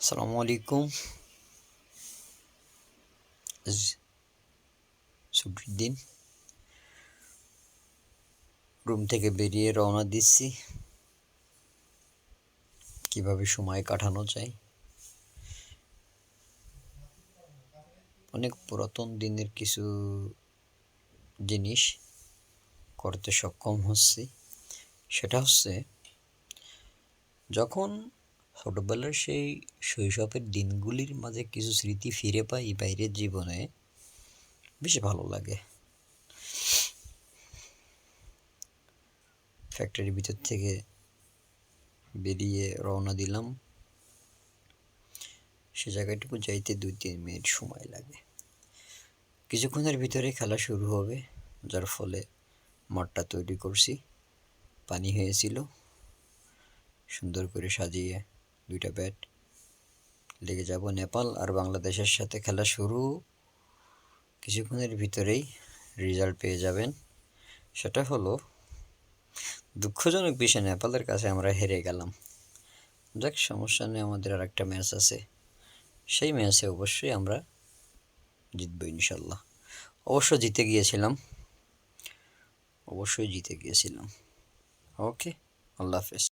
আসসালামু আলাইকুম। আজ ছুটির দিন, রুম থেকে বেরিয়ে রওনা দিচ্ছি কিভাবে সময় কাটানো যায়। অনেক পুরাতন দিনের কিছু জিনিস করতে সক্ষম হচ্ছি। সেটা হচ্ছে, যখন ছোটবেলার সেই শৈশবের দিনগুলির মাঝে কিছু স্মৃতি ফিরে পাই বাইরের জীবনে, বেশ ভালো লাগে। ফ্যাক্টরির ভিতর থেকে বেরিয়ে রওনা দিলাম। সে জায়গাটুকু যাইতে 2-3 মিনিট সময় লাগে। কিছুক্ষণের ভিতরে খেলা শুরু হবে, যার ফলে মাঠটা তৈরি করছি। পানি হয়েছিল, সুন্দর করে সাজিয়ে 2টা ব্যাট। লেগে যাব নেপাল আর বাংলাদেশের সাথে খেলা শুরু। কিছুক্ষণের ভিতরেই রেজাল্ট পেয়ে যাবেন। সেটা হলো, দুঃখজনক বিষয়, নেপালের কাছে আমরা হেরে গেলাম। যাক, সমস্যা নেই, আমাদের আর একটা ম্যাচ আছে। সেই ম্যাচে অবশ্যই আমরা জিতবো ইনশাল্লাহ। অবশ্যই জিতে গিয়েছিলাম। ওকে, আল্লাহ হাফেজ।